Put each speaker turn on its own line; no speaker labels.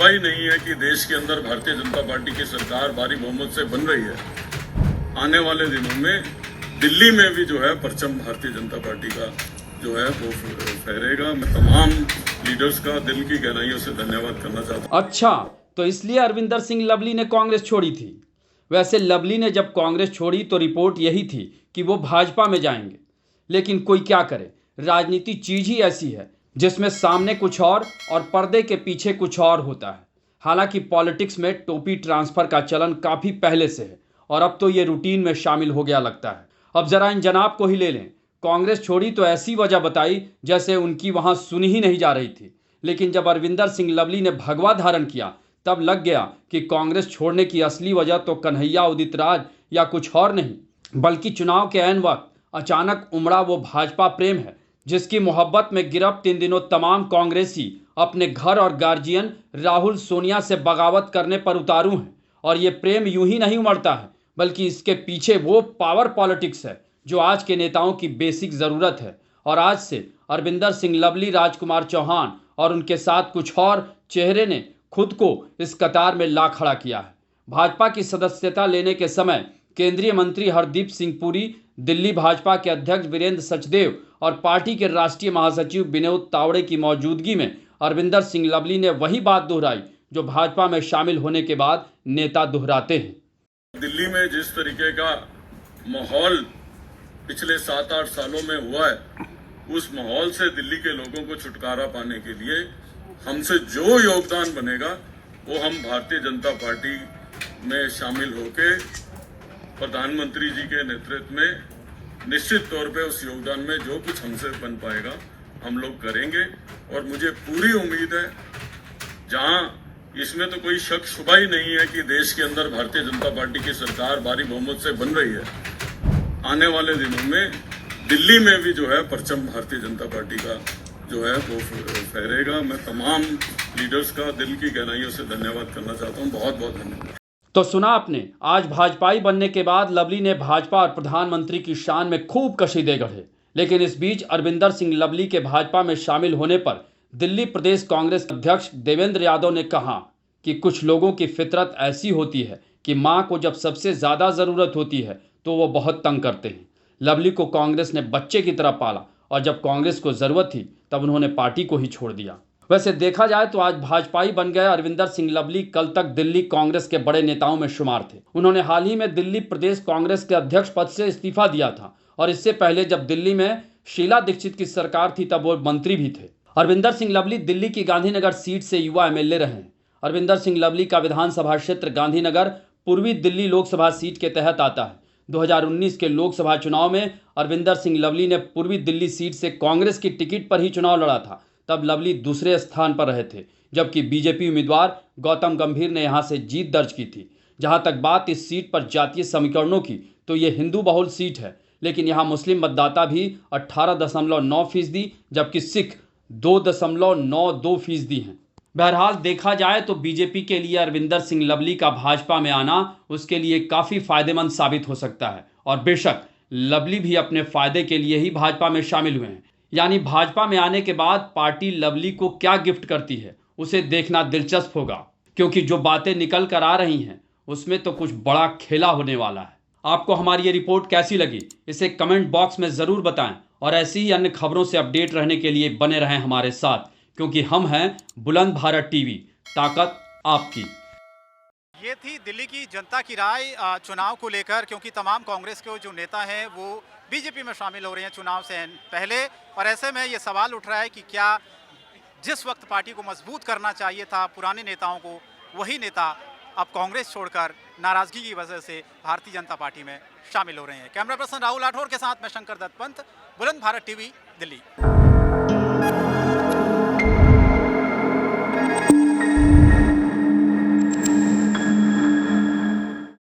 शुबा ही नहीं है कि देश के अंदर भारतीय जनता पार्टी की सरकार भारी बहुमत से बन रही है। आने वाले दिनों में दिल्ली में भी जो है परचम भारतीय जनता पार्टी का जो है वो फहरेगा। मैं तमाम लीडर्स का दिल की गहराइयों से धन्यवाद करना चाहता हूँ।
अच्छा, तो इसलिए अरविंदर सिंह लवली ने कांग्रेस छोड़ी थी। वैसे लवली ने जब कांग्रेस छोड़ी तो रिपोर्ट यही थी कि वो भाजपा में जाएंगे, लेकिन कोई क्या करे, राजनीति चीज ही ऐसी है जिसमें सामने कुछ और पर्दे के पीछे कुछ और होता है। हालांकि पॉलिटिक्स में टोपी ट्रांसफर का चलन काफी पहले से है और अब तो ये रूटीन में शामिल हो गया लगता है। अब जरा इन जनाब को ही ले लें। कांग्रेस छोड़ी तो ऐसी वजह बताई जैसे उनकी वहां सुनी ही नहीं जा रही थी, लेकिन जब अरविंदर सिंह लवली ने भगवा धारण किया तब लग गया कि कांग्रेस छोड़ने की असली वजह तो कन्हैया उदित राज या कुछ और नहीं, बल्कि चुनाव के ऐन वक्त अचानक उमड़ा वो भाजपा प्रेम है जिसकी मोहब्बत में गिरफ्त इन दिनों तमाम कांग्रेसी अपने घर और गार्जियन राहुल सोनिया से बगावत करने पर उतारू हैं। और ये प्रेम यूं ही नहीं उमड़ता है, बल्कि इसके पीछे वो पावर पॉलिटिक्स है जो आज के नेताओं की बेसिक ज़रूरत है। और आज से अरविंदर सिंह लवली, राजकुमार चौहान और उनके साथ कुछ और चेहरे ने खुद को इस कतार में ला खड़ा किया है। भाजपा की सदस्यता लेने के समय केंद्रीय मंत्री हरदीप सिंह पुरी, दिल्ली भाजपा के अध्यक्ष वीरेंद्र सचदेव और पार्टी के राष्ट्रीय महासचिव विनोद तावड़े की मौजूदगी में अरविंदर सिंह लवली ने वही बात दोहराई जो भाजपा में शामिल होने के बाद नेता दोहराते हैं।
दिल्ली में जिस तरीके का माहौल पिछले 7-8 सालों में हुआ है, उस माहौल से दिल्ली के लोगों को छुटकारा पाने के लिए हमसे जो योगदान बनेगा वो हम भारतीय जनता पार्टी में शामिल होके प्रधानमंत्री जी के नेतृत्व में निश्चित तौर पे उस योगदान में जो कुछ हमसे बन पाएगा हम लोग करेंगे। और मुझे पूरी उम्मीद है, जहां इसमें तो कोई शक शुबा ही नहीं है कि देश के अंदर भारतीय जनता पार्टी की सरकार भारी बहुमत से बन रही है, आने वाले दिनों में दिल्ली में भी जो है परचम भारतीय जनता पार्टी का जो है वो फहरेगा। मैं तमाम लीडर्स का दिल की गहराइयों से धन्यवाद करना चाहता हूँ। बहुत बहुत धन्यवाद।
तो सुना आपने, आज भाजपाई बनने के बाद लवली ने भाजपा और प्रधानमंत्री की शान में खूब कशीदे गढ़े। लेकिन इस बीच अरविंदर सिंह लवली के भाजपा में शामिल होने पर दिल्ली प्रदेश कांग्रेस अध्यक्ष देवेंद्र यादव ने कहा कि कुछ लोगों की फितरत ऐसी होती है कि मां को जब सबसे ज़्यादा ज़रूरत होती है तो वो बहुत तंग करते हैं। लवली को कांग्रेस ने बच्चे की तरह पाला और जब कांग्रेस को ज़रूरत थी तब उन्होंने पार्टी को ही छोड़ दिया। वैसे देखा जाए तो आज भाजपाई बन गए अरविंदर सिंह लवली कल तक दिल्ली कांग्रेस के बड़े नेताओं में शुमार थे। उन्होंने हाल ही में दिल्ली प्रदेश कांग्रेस के अध्यक्ष पद से इस्तीफा दिया था और इससे पहले जब दिल्ली में शीला दीक्षित की सरकार थी तब वो मंत्री भी थे। अरविंदर सिंह लवली दिल्ली की गांधीनगर सीट से युवा एमएलए रहे हैं। अरविंदर सिंह लवली का विधानसभा क्षेत्र गांधीनगर पूर्वी दिल्ली लोकसभा सीट के तहत आता है। 2019 के लोकसभा चुनाव में अरविंदर सिंह लवली ने पूर्वी दिल्ली सीट से कांग्रेस की टिकट पर ही चुनाव लड़ा था। तब लवली दूसरे स्थान पर रहे थे, जबकि बीजेपी उम्मीदवार गौतम गंभीर ने यहां से जीत दर्ज की थी। जहां तक बात इस सीट पर जातीय समीकरणों की, तो ये हिंदू बहुल सीट है, लेकिन यहां मुस्लिम मतदाता भी 18.9%, जबकि सिख 2.92% हैं। बहरहाल देखा जाए तो बीजेपी के लिए अरविंदर सिंह लवली का भाजपा में आना उसके लिए काफ़ी फायदेमंद साबित हो सकता है। और बेशक लवली भी अपने फायदे के लिए ही भाजपा में शामिल हुए हैं। यानी भाजपा में आने के बाद पार्टी लवली को क्या गिफ्ट करती है उसे देखना दिलचस्प होगा, क्योंकि जो बातें निकल कर आ रही हैं उसमें तो कुछ बड़ा खेला होने वाला है। आपको हमारी ये रिपोर्ट कैसी लगी इसे कमेंट बॉक्स में ज़रूर बताएं और ऐसी ही अन्य खबरों से अपडेट रहने के लिए बने रहें हमारे साथ, क्योंकि हम हैं बुलंद भारत टीवी, ताकत आपकी।
ये थी दिल्ली की जनता की राय चुनाव को लेकर, क्योंकि तमाम कांग्रेस के जो नेता हैं वो बीजेपी में शामिल हो रहे हैं चुनाव से पहले। और ऐसे में ये सवाल उठ रहा है कि क्या जिस वक्त पार्टी को मजबूत करना चाहिए था पुराने नेताओं को, वही नेता अब कांग्रेस छोड़कर नाराजगी की वजह से भारतीय जनता पार्टी में शामिल हो रहे हैं। कैमरा पर्सन राहुल राठौर के साथ मैं शंकर दत्त पंत, बुलंद भारत टीवी, दिल्ली।